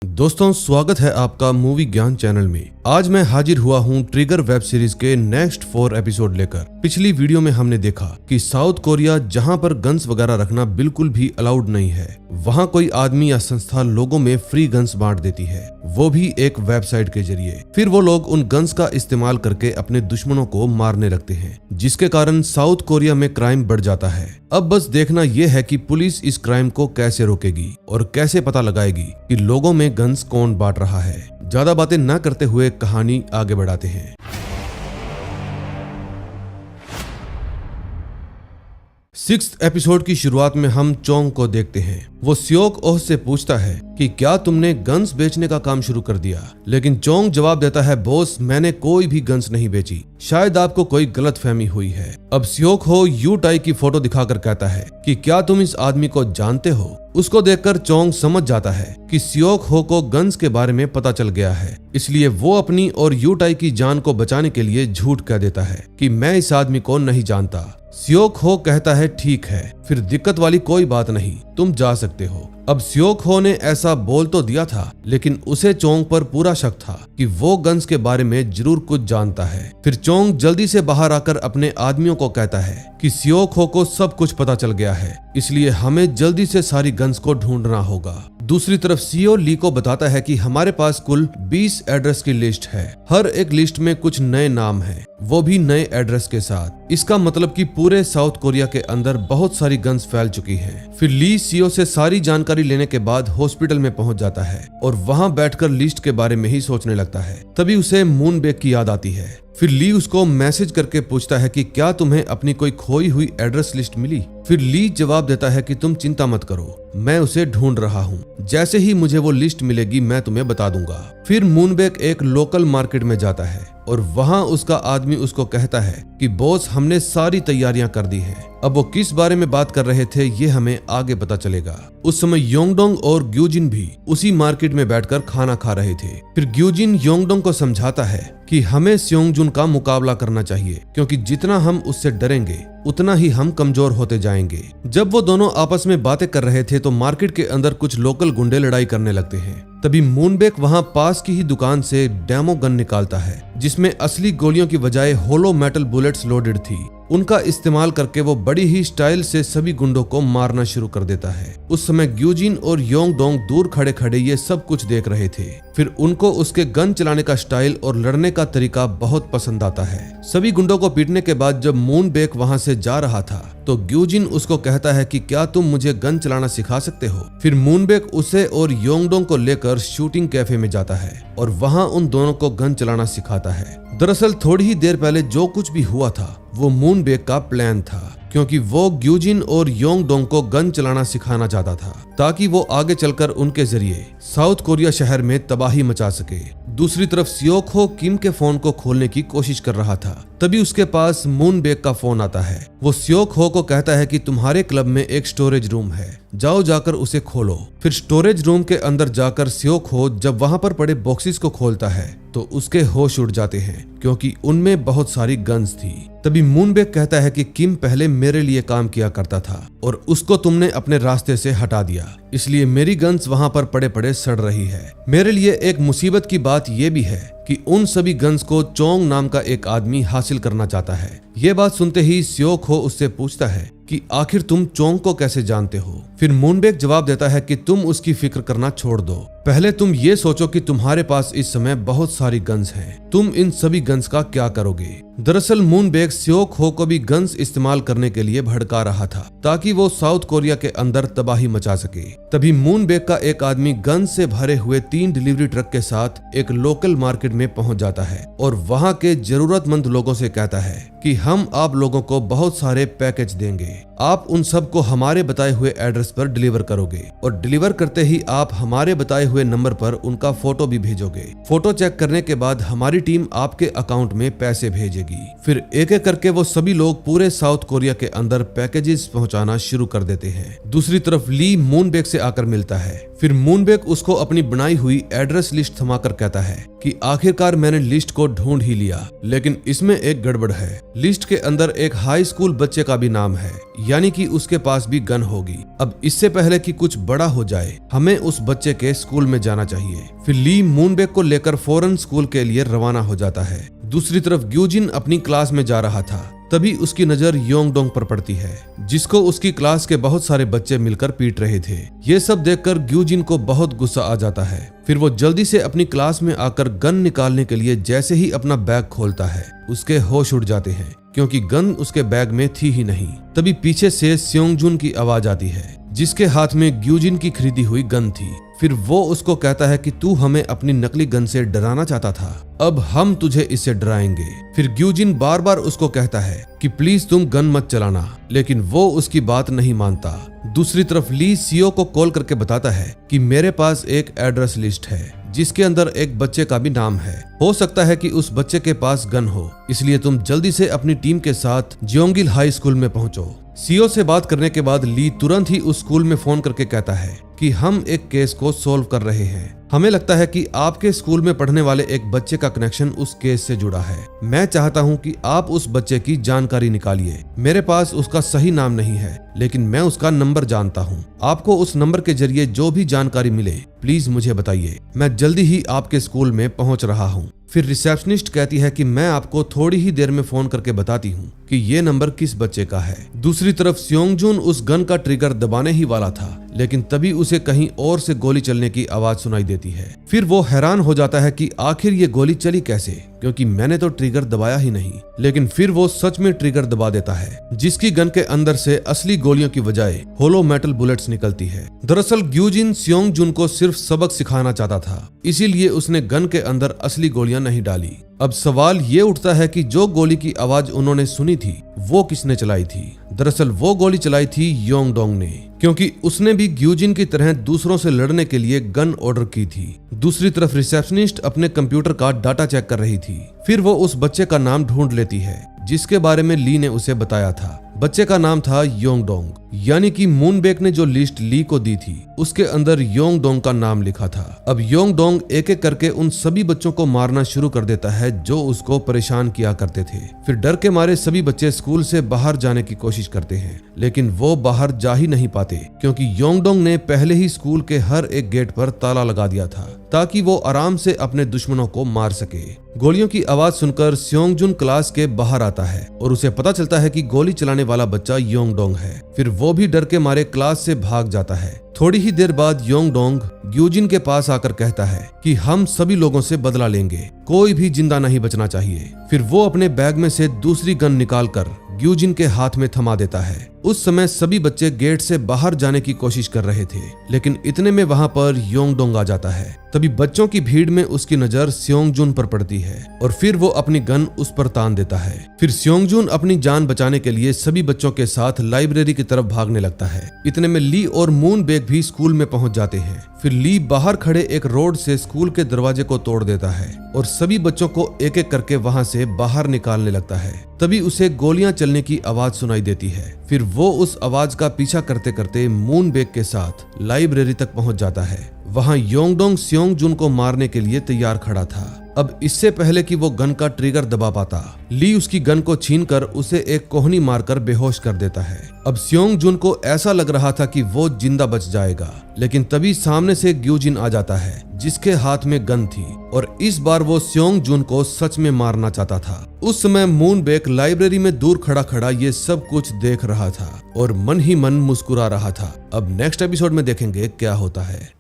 दोस्तों, स्वागत है आपका मूवी ज्ञान चैनल में। आज मैं हाजिर हुआ हूँ ट्रिगर वेब सीरीज के नेक्स्ट 4 एपिसोड लेकर। पिछली वीडियो में हमने देखा कि साउथ कोरिया, जहाँ पर गन्स वगैरह रखना बिल्कुल भी अलाउड नहीं है, वहाँ कोई आदमी या संस्था लोगों में फ्री गन्स बांट देती है, वो भी एक वेबसाइट के जरिए। फिर वो लोग उन गन्स का इस्तेमाल करके अपने दुश्मनों को मारने लगते हैं, जिसके कारण साउथ कोरिया में क्राइम बढ़ जाता है। अब बस देखना यह है कि पुलिस इस क्राइम को कैसे रोकेगी और कैसे पता लगाएगी कि लोगों में गन्स कौन बांट रहा है। ज्यादा बातें न करते हुए कहानी आगे बढ़ाते हैं। 6th एपिसोड की शुरुआत में हम चोंग को देखते हैं। वो स्योक ओह से पूछता है कि क्या तुमने गन्स बेचने का काम शुरू कर दिया, लेकिन चोंग जवाब देता है, बॉस मैंने कोई भी गन्स नहीं बेची, शायद आपको कोई गलतफहमी हुई है। अब स्योक हो यू टाई की फोटो दिखाकर कहता है कि क्या तुम इस आदमी को जानते हो। उसको देखकर चोंग समझ जाता है कि स्योक हो को गन्स के बारे में पता चल गया है, इसलिए वो अपनी और यू टाई की जान को बचाने के लिए झूठ कह देता है कि मैं इस आदमी को नहीं जानता। स्योक हो कहता है ठीक है, फिर दिक्कत वाली कोई बात नहीं, तुम जा सकते हो। अब स्योक हो ने ऐसा बोल तो दिया था, लेकिन उसे चोंग पर पूरा शक था कि वो गन्स के बारे में जरूर कुछ जानता है। फिर चोंग जल्दी से बाहर आकर अपने आदमियों को कहता है कि स्योक हो को सब कुछ पता चल गया है, इसलिए हमें जल्दी से सारी गन्स को ढूंढना होगा। दूसरी तरफ सीओ ली को बताता है कि हमारे पास कुल 20 एड्रेस की लिस्ट है, हर एक लिस्ट में कुछ नए नाम हैं, वो भी नए एड्रेस के साथ। इसका मतलब कि पूरे साउथ कोरिया के अंदर बहुत सारी गन्स फैल चुकी हैं। फिर ली सीओ से सारी जानकारी लेने के बाद हॉस्पिटल में पहुंच जाता है और वहां बैठकर लिस्ट के बारे में ही सोचने लगता है। तभी उसे मूनबेक की याद आती है। फिर ली उसको मैसेज करके पूछता है कि क्या तुम्हें अपनी कोई खोई हुई एड्रेस लिस्ट मिली। फिर ली जवाब देता है कि तुम चिंता मत करो, मैं उसे ढूंढ रहा हूँ, जैसे ही मुझे वो लिस्ट मिलेगी मैं तुम्हें बता दूंगा। फिर मूनबेक एक लोकल मार्केट में जाता है और वहाँ उसका आदमी उसको कहता है कि बॉस हमने सारी तैयारियां कर दी हैं। अब वो किस बारे में बात कर रहे थे ये हमें आगे पता चलेगा। उस समय योंगडोंग और ग्यूजिन भी उसी मार्केट में बैठकर खाना खा रहे थे। फिर ग्यूजिन योंगडोंग को समझाता है कि हमें स्योंगजुन का मुकाबला करना चाहिए, क्योंकि जितना हम उससे डरेंगे उतना ही हम कमजोर होते जाएंगे। जब वो दोनों आपस में बातें कर रहे थे तो मार्केट के अंदर कुछ लोकल गुंडे लड़ाई करने लगते हैं। तभी मूनबेक वहां पास की ही दुकान से डेमो गन निकालता है, जिसमें असली गोलियों की बजाय होलो मेटल बुलेट्स लोडेड थी। उनका इस्तेमाल करके वो बड़ी ही स्टाइल से सभी गुंडों को मारना शुरू कर देता है। उस समय ग्यूजिन और योंगडोंग दूर खड़े खड़े ये सब कुछ देख रहे थे। फिर उनको उसके गन चलाने का स्टाइल और लड़ने का तरीका बहुत पसंद आता है। सभी गुंडों को पीटने के बाद जब मूनबेक वहां से जा रहा था तो ग्यूजिन उसको कहता है कि क्या तुम मुझे गन चलाना सिखा सकते हो। फिर मूनबेक उसे और योंगडोंग को लेकर शूटिंग कैफे में जाता है और वहां उन दोनों को गन चलाना सिखाता है। दरअसल थोड़ी ही देर पहले जो कुछ भी हुआ था वो मूनबेक का प्लान था, क्योंकि वो ग्यूजिन और योंगडोंग को गन चलाना सिखाना चाहता था ताकि वो आगे चलकर उनके जरिए साउथ कोरिया शहर में तबाही मचा सके। दूसरी तरफ स्योक हो किम के फोन को खोलने की कोशिश कर रहा था। तभी उसके पास मूनबेक का फोन आता है। वो स्योक हो को कहता है कि तुम्हारे क्लब में एक स्टोरेज रूम है, जाओ जाकर उसे खोलो। फिर स्टोरेज रूम के अंदर जाकर स्योक हो जब वहां पर पड़े बॉक्सेस को खोलता है तो उसके होश उड़ जाते हैं, क्योंकि उनमें बहुत सारी गन्स थी। तभी मूनबेक कहता है कि किम पहले मेरे लिए काम किया करता था और उसको तुमने अपने रास्ते से हटा दिया, इसलिए मेरी गन्स वहां पर पड़े पड़े सड़ रही है। मेरे लिए एक मुसीबत की बात यह भी है कि उन सभी गन्स को चोंग नाम का एक आदमी हासिल करना चाहता है। ये बात सुनते ही स्योक हो उससे पूछता है कि आखिर तुम चोंग को कैसे जानते हो। फिर मूनबेक जवाब देता है कि तुम उसकी फिक्र करना छोड़ दो, पहले तुम ये सोचो कि तुम्हारे पास इस समय बहुत सारी गन्स हैं, तुम इन सभी गन्स का क्या करोगे। दरअसल मूनबेक स्योक हो को भी गन्स इस्तेमाल करने के लिए भड़का रहा था ताकि वो साउथ कोरिया के अंदर तबाही मचा सके। तभी मूनबेक का एक आदमी गन से भरे हुए 3 डिलीवरी ट्रक के साथ एक लोकल मार्केट में पहुंच जाता है और वहां के जरूरतमंद लोगों से कहता है कि हम आप लोगों को बहुत सारे पैकेज देंगे, आप उन सब को हमारे बताए हुए एड्रेस पर डिलीवर करोगे और डिलीवर करते ही आप हमारे बताए हुए नंबर पर उनका फोटो भी भेजोगे। फोटो चेक करने के बाद हमारी टीम आपके अकाउंट में पैसे भेजेगी। फिर एक एक करके वो सभी लोग पूरे साउथ कोरिया के अंदर पैकेजेस पहुंचाना शुरू कर देते हैं। दूसरी तरफ ली मूनबेक से आकर मिलता है। फिर मूनबेक उसको अपनी बनाई हुई एड्रेस लिस्ट थमाकर कहता है कि आखिरकार मैंने लिस्ट को ढूंढ ही लिया, लेकिन इसमें एक गड़बड़ है। लिस्ट के अंदर एक हाई स्कूल बच्चे का भी नाम है, यानी कि उसके पास भी गन होगी। अब इससे पहले कि कुछ बड़ा हो जाए, हमें उस बच्चे के स्कूल में जाना चाहिए। फिर ली मूनबेक को लेकर फौरन स्कूल के लिए रवाना हो जाता है। दूसरी तरफ ग्यूजिन अपनी क्लास में जा रहा था, तभी उसकी नजर योंगडोंग पर पड़ती है, जिसको उसकी क्लास के बहुत सारे बच्चे मिलकर पीट रहे थे। ये सब देखकर ग्यूजिन को बहुत गुस्सा आ जाता है। फिर वो जल्दी से अपनी क्लास में आकर गन निकालने के लिए जैसे ही अपना बैग खोलता है, उसके होश उड़ जाते हैं, क्योंकि गन उसके बैग में थी ही नहीं। तभी पीछे से स्योंगजुन की आवाज आती है, जिसके हाथ में ग्यूजिन की खरीदी हुई गन थी। फिर वो उसको कहता है कि तू हमें अपनी नकली गन से डराना चाहता था, अब हम तुझे इससे डराएंगे। फिर ग्यूजिन बार बार उसको कहता है कि प्लीज तुम गन मत चलाना, लेकिन वो उसकी बात नहीं मानता। दूसरी तरफ ली सीओ को कॉल करके बताता है कि मेरे पास एक एड्रेस लिस्ट है, जिसके अंदर एक बच्चे का भी नाम है। हो सकता है कि उस बच्चे के पास गन हो, इसलिए तुम जल्दी से अपनी टीम के साथ जियोंगिल हाई स्कूल में पहुंचो। सीओ से बात करने के बाद ली तुरंत ही उस स्कूल में फोन करके कहता है कि हम एक केस को सॉल्व कर रहे हैं। हमें लगता है कि आपके स्कूल में पढ़ने वाले एक बच्चे का कनेक्शन उस केस से जुड़ा है। मैं चाहता हूं कि आप उस बच्चे की जानकारी निकालिए। मेरे पास उसका सही नाम नहीं है, लेकिन मैं उसका नंबर जानता हूं। आपको उस नंबर के जरिए जो भी जानकारी मिले, प्लीज मुझे बताइए। मैं जल्दी ही आपके स्कूल में पहुंच रहा हूं। फिर रिसेप्शनिस्ट कहती है कि मैं आपको थोड़ी ही देर में फोन करके बताती हूँ कि ये नंबर किस बच्चे का है। दूसरी तरफ स्योंगजुन उस गन का ट्रिगर दबाने ही वाला था, लेकिन तभी उसे कहीं और से गोली चलने की आवाज सुनाई देती है। फिर वो हैरान हो जाता है कि आखिर ये गोली चली कैसे, क्योंकि मैंने तो ट्रिगर दबाया ही नहीं। लेकिन फिर वो सच में ट्रिगर दबा देता है, जिसकी गन के अंदर से असली गोलियों की बजाय होलो मेटल बुलेट्स निकलती है। दरअसल ग्यूजिन स्योंगजुन को सिर्फ सबक सिखाना चाहता था, इसीलिए उसने गन के अंदर असली गोलियां नहीं डाली। अब सवाल ये उठता है कि जो गोली की आवाज उन्होंने सुनी थी, वो किसने चलाई थी? दरअसल वो गोली चलाई थी योंगडोंग ने, क्योंकि उसने भी ग्यूजिन की तरह दूसरों से लड़ने के लिए गन ऑर्डर की थी। दूसरी तरफ रिसेप्शनिस्ट अपने कंप्यूटर का डाटा चेक कर रही थी। फिर वो उस बच्चे का नाम ढूंढ लेती है, जिसके बारे में ली ने उसे बताया था। बच्चे का नाम था योंगडोंग, यानी कि मूनबेक ने जो लिस्ट ली को दी थी, उसके अंदर योंगडोंग का नाम लिखा था। अब योंगडोंग एक एक करके उन सभी बच्चों को मारना शुरू कर देता है जो उसको परेशान किया करते थे। फिर डर के मारे सभी बच्चे स्कूल से बाहर जाने की कोशिश करते हैं, लेकिन वो बाहर जा ही नहीं पाते, क्योंकि योंगडोंग ने पहले ही स्कूल के हर एक गेट पर ताला लगा दिया था, ताकि वो आराम से अपने दुश्मनों को मार सके। गोलियों की आवाज सुनकर स्योंगजुन क्लास के बाहर आता है और उसे पता चलता है कि गोली चलाने वाला बच्चा योंगडोंग है। फिर वो भी डर के मारे क्लास से भाग जाता है। थोड़ी ही देर बाद योंगडोंग ग्यूजिन के पास आकर कहता है कि हम सभी लोगों से बदला लेंगे, कोई भी जिंदा नहीं बचना चाहिए। फिर वो अपने बैग में से दूसरी गन निकालकर ग्यूजिन के हाथ में थमा देता है। उस समय सभी बच्चे गेट से बाहर जाने की कोशिश कर रहे थे, लेकिन इतने में वहां पर योंगडोंग आ जाता है। तभी बच्चों की भीड़ में उसकी नजर स्योंगजुन पर पड़ती है और फिर वो अपनी गन उस पर तान देता है। फिर स्योंगजुन अपनी जान बचाने के लिए सभी बच्चों के साथ लाइब्रेरी की तरफ भागने लगता है। इतने में ली और मूनबेक भी स्कूल में पहुंच जाते हैं। फिर ली बाहर खड़े एक रोड से स्कूल के दरवाजे को तोड़ देता है और सभी बच्चों को एक एक करके वहां से बाहर निकालने लगता है। तभी उसे गोलियां चलने की आवाज सुनाई देती है। फिर वो उस आवाज का पीछा करते करते मूनबेक के साथ लाइब्रेरी तक पहुंच जाता है। वहां योंगडोंग स्योंगजुन को मारने के लिए तैयार खड़ा था। अब इससे पहले कि वो गन का ट्रिगर दबा पाता, ली उसकी गन को छीनकर उसे एक कोहनी मारकर बेहोश कर देता है। अब स्योंगजुन को ऐसा लग रहा था कि वो जिंदा बच जाएगा, लेकिन तभी सामने से ग्यूजिन आ जाता है, जिसके हाथ में गन थी और इस बार वो स्योंगजुन को सच में मारना चाहता था। उस समय मूनबेक लाइब्रेरी में दूर खड़ा खड़ा ये सब कुछ देख रहा था और मन ही मन मुस्कुरा रहा था। अब नेक्स्ट एपिसोड में देखेंगे क्या होता है।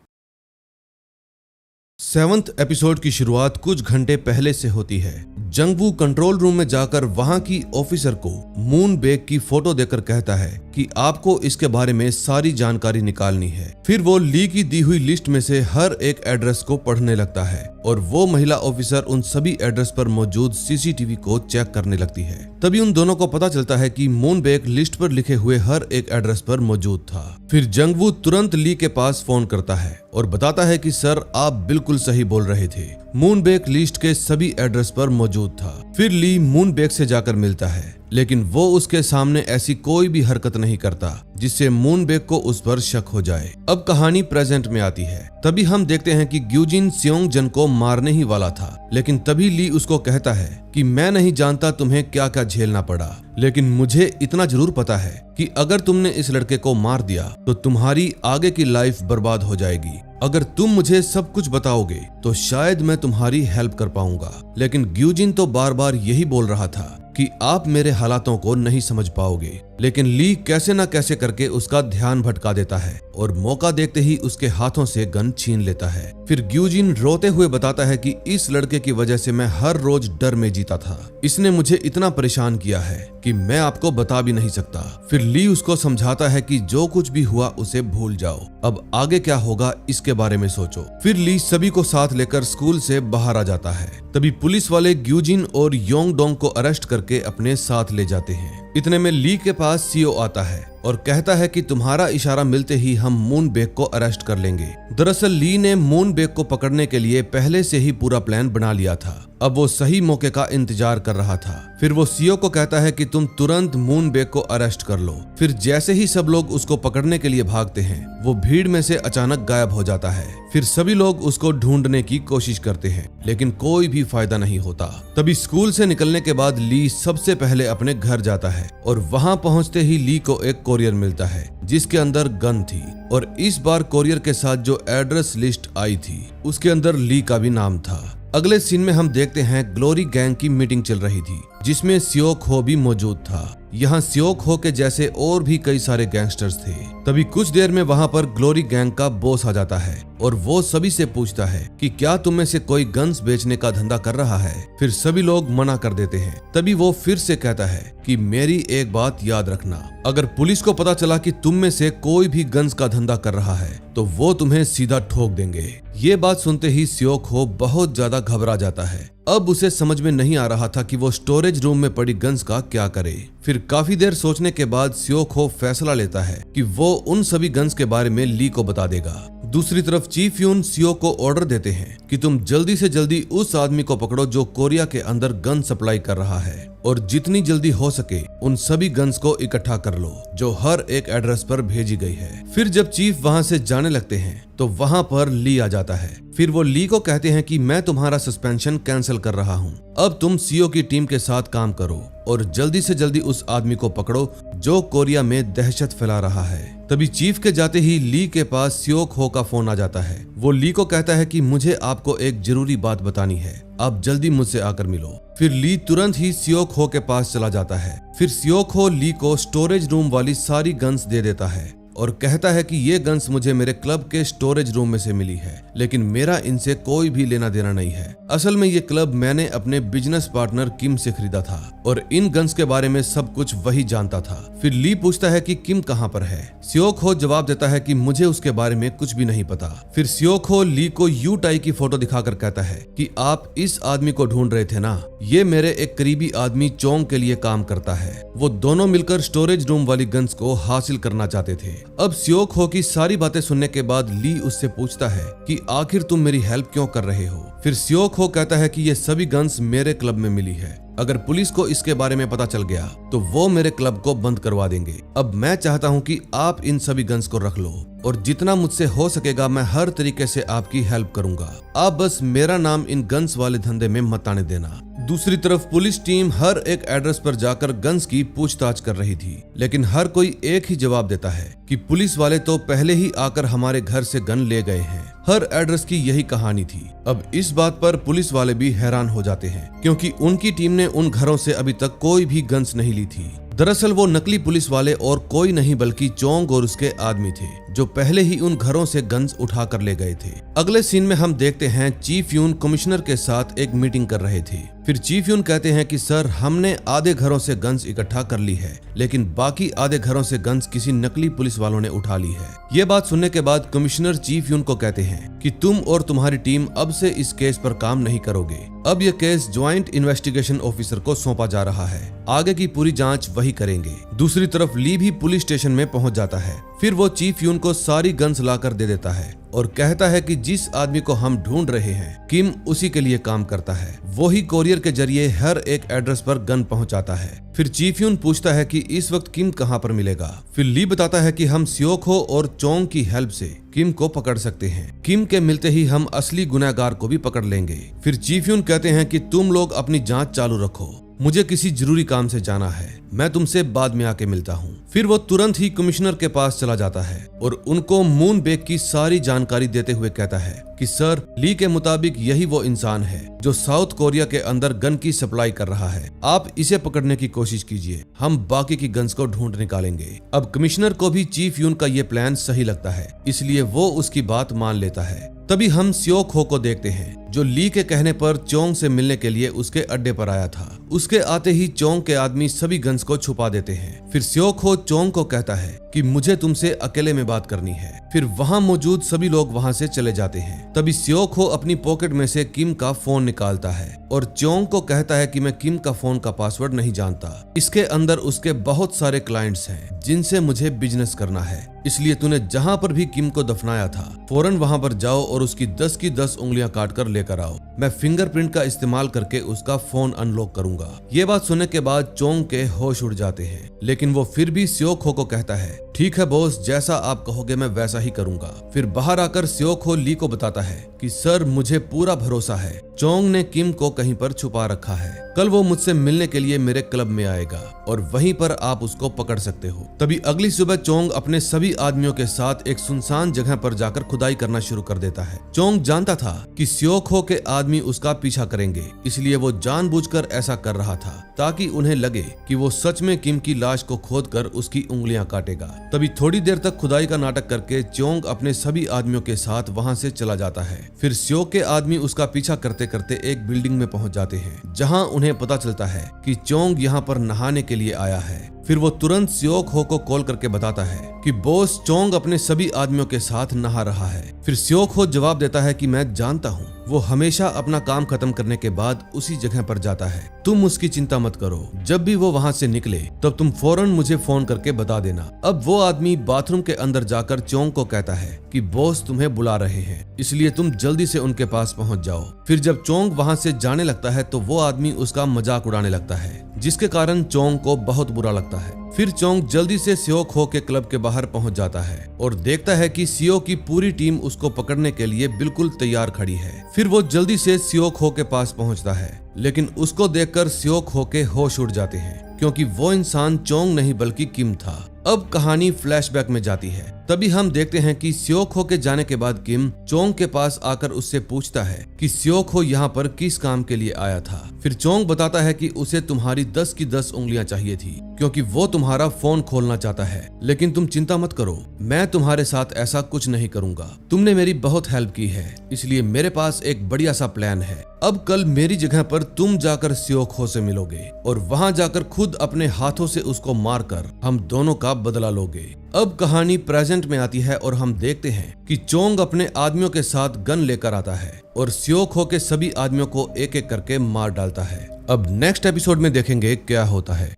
7th एपिसोड की शुरुआत कुछ घंटे पहले से होती है। जंगवू कंट्रोल रूम में जाकर वहां की ऑफिसर को मूनबेक की फोटो देकर कहता है कि आपको इसके बारे में सारी जानकारी निकालनी है। फिर वो ली की दी हुई लिस्ट में से हर एक एड्रेस को पढ़ने लगता है और वो महिला ऑफिसर उन सभी एड्रेस पर मौजूद सीसीटीवी को चेक करने लगती है। तभी उन दोनों को पता चलता है कि मूनबेक लिस्ट पर लिखे हुए हर एक एड्रेस पर मौजूद था। फिर जंगवू तुरंत ली के पास फोन करता है और बताता है कि सर, आप बिल्कुल सही बोल रहे थे, मूनबेक लिस्ट के सभी एड्रेस पर मौजूद मौजूद था। फिर ली मूनबेक से जाकर मिलता है, लेकिन वो उसके सामने ऐसी कोई भी हरकत नहीं करता जिससे मूनबेक को उस पर शक हो जाए। अब कहानी प्रेजेंट में आती है। तभी हम देखते हैं कि ग्यूजिन स्योंगजन को मारने ही वाला था, लेकिन तभी ली उसको कहता है कि मैं नहीं जानता तुम्हें क्या क्या झेलना पड़ा, लेकिन मुझे इतना जरूर पता है कि अगर तुमने इस लड़के को मार दिया तो तुम्हारी आगे की लाइफ बर्बाद हो जाएगी। अगर तुम मुझे सब कुछ बताओगे तो शायद मैं तुम्हारी हेल्प कर पाऊंगा। लेकिन ग्यूजिन तो बार बार यही बोल रहा था कि आप मेरे हालातों को नहीं समझ पाओगे, लेकिन ली कैसे न कैसे करके उसका ध्यान भटका देता है और मौका देखते ही उसके हाथों से गन छीन लेता है। फिर ग्यूजिन रोते हुए बताता है कि इस लड़के की वजह से मैं हर रोज डर में जीता था। इसने मुझे इतना परेशान किया है कि मैं आपको बता भी नहीं सकता। फिर ली उसको समझाता है कि जो कुछ भी हुआ उसे भूल जाओ, अब आगे क्या होगा इसके बारे में सोचो। फिर ली सभी को साथ लेकर स्कूल से बाहर आ जाता है। तभी पुलिस वाले ग्यूजिन और योंगडोंग को अरेस्ट करके अपने साथ ले जाते हैं। इतने में ली के पास सीओ आता है और कहता है कि तुम्हारा इशारा मिलते ही हम मूनबेक को अरेस्ट कर लेंगे। दरअसल ली ने मूनबेक को पकड़ने के लिए पहले से ही पूरा प्लान बना लिया था। अब वो सही मौके का इंतजार कर रहा था। फिर वो सीओ को कहता है कि तुम तुरंत मूनबेक को अरेस्ट कर लो। फिर जैसे ही सब लोग उसको पकड़ने के लिए भागते हैं, वो भीड़ में से अचानक गायब हो जाता है। फिर सभी लोग उसको ढूंढने की कोशिश करते हैं, लेकिन कोई भी फायदा नहीं होता। तभी स्कूल से निकलने के बाद ली सबसे पहले अपने घर जाता है और वहां पहुंचते ही ली को एक कोरियर मिलता है जिसके अंदर गन थी, और इस बार कोरियर के साथ जो एड्रेस लिस्ट आई थी उसके अंदर ली का भी नाम था। अगले सीन में हम देखते हैं ग्लोरी गैंग की मीटिंग चल रही थी जिसमें सियोक हो भी मौजूद था। यहाँ सियोक हो के जैसे और भी कई सारे गैंगस्टर्स थे। तभी कुछ देर में वहाँ पर ग्लोरी गैंग का बॉस आ जाता है और वो सभी से पूछता है कि क्या तुम में से कोई गन्स बेचने का धंधा कर रहा है। फिर सभी लोग मना कर देते हैं। तभी वो फिर से कहता है कि मेरी एक बात याद रखना, अगर पुलिस को पता चला कि तुम में से कोई भी गन्स का धंधा कर रहा है तो वो तुम्हें सीधा ठोक देंगे। ये बात सुनते ही सियोक हो बहुत ज्यादा घबरा जाता है। अब उसे समझ में नहीं आ रहा था कि वो स्टोरेज रूम में पड़ी गन्स का क्या करे। फिर काफी देर सोचने के बाद सियोक हो फैसला लेता है कि वो उन सभी गन्स के बारे में ली को बता देगा। दूसरी तरफ चीफ यून सियोक को ऑर्डर देते हैं कि तुम जल्दी से जल्दी उस आदमी को पकड़ो जो कोरिया के अंदर गन सप्लाई कर रहा है, और जितनी जल्दी हो सके उन सभी गन्स को इकट्ठा कर लो जो हर एक एड्रेस पर भेजी गई है। फिर जब चीफ वहां से जाने लगते हैं तो वहां पर ली आ जाता है। फिर वो ली को कहते हैं कि मैं तुम्हारा सस्पेंशन कैंसिल कर रहा हूँ, अब तुम सीओ की टीम के साथ काम करो और जल्दी से जल्दी उस आदमी को पकड़ो जो कोरिया में दहशत फैला रहा है। तभी चीफ के जाते ही ली के पास सियोक हो का फोन आ जाता है। वो ली को कहता है कि मुझे आपको एक जरूरी बात बतानी है, आप जल्दी मुझसे आकर मिलो। फिर ली तुरंत ही सियोक हो के पास चला जाता है। फिर सियोक हो ली को स्टोरेज रूम वाली सारी गन्स दे देता है और कहता है कि ये गन्स मुझे मेरे क्लब के स्टोरेज रूम में से मिली है, लेकिन मेरा इनसे कोई भी लेना देना नहीं है। असल में ये क्लब मैंने अपने बिजनेस पार्टनर किम से खरीदा था और इन गन्स के बारे में सब कुछ वही जानता था। फिर ली पूछता है कि किम कहाँ पर है। सियोक हो जवाब देता है कि मुझे उसके बारे में कुछ भी नहीं पता। फिर सियोक हो ली को यू टाई की फोटो दिखाकर कहता है कि आप इस आदमी को ढूंढ रहे थे ना, ये मेरे एक करीबी आदमी चोंग के लिए काम करता है। वो दोनों मिलकर स्टोरेज रूम वाली गन्स को हासिल करना चाहते थे। अब सियोक हो की सारी बातें सुनने के बाद ली उससे पूछता है कि आखिर तुम मेरी हेल्प क्यों कर रहे हो। फिर सियोक हो कहता है कि ये सभी गन्स मेरे क्लब में मिली है, अगर पुलिस को इसके बारे में पता चल गया तो वो मेरे क्लब को बंद करवा देंगे। अब मैं चाहता हूँ कि आप इन सभी गन्स को रख लो और जितना मुझसे हो सकेगा मैं हर तरीके से आपकी हेल्प करूंगा। आप बस मेरा नाम इन गन्स वाले धंधे में मत आने देना। दूसरी तरफ पुलिस टीम हर एक एड्रेस पर जाकर गन्स की पूछताछ कर रही थी, लेकिन हर कोई एक ही जवाब देता है कि पुलिस वाले तो पहले ही आकर हमारे घर से गन ले गए हैं। हर एड्रेस की यही कहानी थी। अब इस बात पर पुलिस वाले भी हैरान हो जाते हैं क्योंकि उनकी टीम ने उन घरों से अभी तक कोई भी गन्स नहीं ली थी। दरअसल वो नकली पुलिस वाले और कोई नहीं बल्कि चोंग और उसके आदमी थे जो पहले ही उन घरों से गन्स उठा कर ले गए थे। अगले सीन में हम देखते हैं चीफ यून कमिश्नर के साथ एक मीटिंग कर रहे थे। फिर चीफ यून कहते हैं कि सर, हमने आधे घरों से गन्स इकट्ठा कर ली है, लेकिन बाकी आधे घरों से गन्स किसी नकली पुलिस वालों ने उठा ली है। ये बात सुनने के बाद कमिश्नर चीफ यून को कहते हैं कि तुम और तुम्हारी टीम अब से इस केस पर काम नहीं करोगे। अब यह केस ज्वाइंट इन्वेस्टिगेशन ऑफिसर को सौंपा जा रहा है, आगे की पूरी जांच वही करेंगे। दूसरी तरफ ली भी पुलिस स्टेशन में पहुंच जाता है। फिर वो चीफ यून को सारी गन्स लाकर दे देता है और कहता है कि जिस आदमी को हम ढूंढ रहे हैं किम उसी के लिए काम करता है। वो ही कोरियर के जरिए हर एक एड्रेस पर गन पहुंचाता है। फिर चीफ यून पूछता है कि इस वक्त किम कहां पर मिलेगा। फिर ली बताता है कि हम सियोखो और चोंग की हेल्प से किम को पकड़ सकते हैं। किम के मिलते ही हम असली गुनहगार को भी पकड़ लेंगे। फिर चीफ यून कहते हैं कि तुम लोग अपनी जांच चालू रखो, मुझे किसी जरूरी काम से जाना है, मैं तुमसे बाद में आके मिलता हूँ। फिर वो तुरंत ही कमिश्नर के पास चला जाता है और उनको मून बेक की सारी जानकारी देते हुए कहता है कि सर, ली के मुताबिक यही वो इंसान है जो साउथ कोरिया के अंदर गन की सप्लाई कर रहा है। आप इसे पकड़ने की कोशिश कीजिए, हम बाकी की गन्स को ढूंढ निकालेंगे। अब कमिश्नर को भी चीफ यून का ये प्लान सही लगता है, इसलिए वो उसकी बात मान लेता है। तभी हम सियोखो को देखते हैं जो ली के कहने पर चोंग से मिलने के लिए उसके अड्डे पर आया था। उसके आते ही चोंग के आदमी सभी गन्स को छुपा देते हैं। फिर सियोखो चोंग को कहता है कि मुझे तुमसे अकेले में बात करनी है। फिर वहां मौजूद सभी लोग वहां से चले जाते हैं। तभी सियोखो अपनी पॉकेट में से किम का फोन निकालता है और चोंग को कहता है कि मैं किम का फोन का पासवर्ड नहीं जानता, इसके अंदर उसके बहुत सारे क्लाइंट्स हैं जिनसे मुझे बिजनेस करना है, इसलिए तूने जहां पर भी किम को दफनाया था फौरन वहां पर जाओ और उसकी 10 की 10 उंगलियां काट कर लेकर आओ। मैं फिंगरप्रिंट का इस्तेमाल करके उसका फोन अनलॉक करूंगा। ये बात सुनने के बाद चोंग के होश उड़ जाते हैं, लेकिन वो फिर भी सियोखो को कहता है ठीक है बॉस, जैसा आप कहोगे मैं वैसा ही करूंगा। फिर बाहर आकर सियोखो ली को बताता है कि सर, मुझे पूरा भरोसा है चोंग ने किम को कहीं पर छुपा रखा है। कल वो मुझसे मिलने के लिए मेरे क्लब में आएगा और वहीं पर आप उसको पकड़ सकते हो। तभी अगली सुबह चोंग अपने सभी आदमियों के साथ एक सुनसान जगह पर जाकर खुदाई करना शुरू कर देता है। चोंग जानता था कि सियोखो के आदमी उसका पीछा करेंगे, इसलिए वो जानबूझकर ऐसा कर रहा था ताकि उन्हें लगे कि वो सच में किम की लाश को खोदकर उसकी उंगलियां काटेगा। तभी थोड़ी देर तक खुदाई का नाटक करके चोंग अपने सभी आदमियों के साथ वहां से चला जाता है। फिर सियोक के आदमी उसका पीछा करते करते एक बिल्डिंग में पहुंच जाते हैं जहां उन्हें पता चलता है कि चोंग यहां पर नहाने के लिए आया है। फिर वो तुरंत सियोखो को कॉल करके बताता है कि बॉस, चोंग अपने सभी आदमियों के साथ नहा रहा है। फिर सियोखो जवाब देता है कि मैं जानता हूँ, वो हमेशा अपना काम खत्म करने के बाद उसी जगह पर जाता है, तुम उसकी चिंता मत करो, जब भी वो वहाँ से निकले तब तुम फौरन मुझे फोन करके बता देना। अब वो आदमी बाथरूम के अंदर जाकर चोंग को कहता है कि बॉस तुम्हें बुला रहे हैं, इसलिए तुम जल्दी से उनके पास पहुँच जाओ। फिर जब चोंग वहाँ से जाने लगता है तो वो आदमी उसका मजाक उड़ाने लगता है, जिसके कारण चोंग को बहुत बुरा लगता है। फिर चोंग जल्दी से सियोखो के क्लब के बाहर पहुंच जाता है और देखता है कि सियो की पूरी टीम उसको पकड़ने के लिए बिल्कुल तैयार खड़ी है। फिर वो जल्दी से सियोखो के पास पहुंचता है, लेकिन उसको देखकर सियोखो के होश उड़ जाते हैं क्योंकि वो इंसान चोंग नहीं बल्कि किम था। अब कहानी फ्लैशबैक में जाती है। तभी हम देखते हैं कि सियोखो के जाने के बाद किम चोंग के पास आकर उससे पूछता है कि सियोखो यहाँ पर किस काम के लिए आया था। फिर चोंग बताता है कि उसे तुम्हारी 10 की 10 उंगलियां चाहिए थी क्योंकि वो तुम्हारा फोन खोलना चाहता है, लेकिन तुम चिंता मत करो, मैं तुम्हारे साथ ऐसा कुछ नहीं करूंगा। तुमने मेरी बहुत हेल्प की है, इसलिए मेरे पास एक बढ़िया सा प्लान है। अब कल मेरी जगह पर तुम जाकर सियोखो से मिलोगे और वहां जाकर खुद अपने हाथों से उसको मारकर हम दोनों का बदला लोगे। अब कहानी प्रेजेंट में आती है और हम देखते हैं कि चोंग अपने आदमियों के साथ गन लेकर आता है और सियोखो के सभी आदमियों को एक एक करके मार डालता है। अब नेक्स्ट एपिसोड में देखेंगे क्या होता है।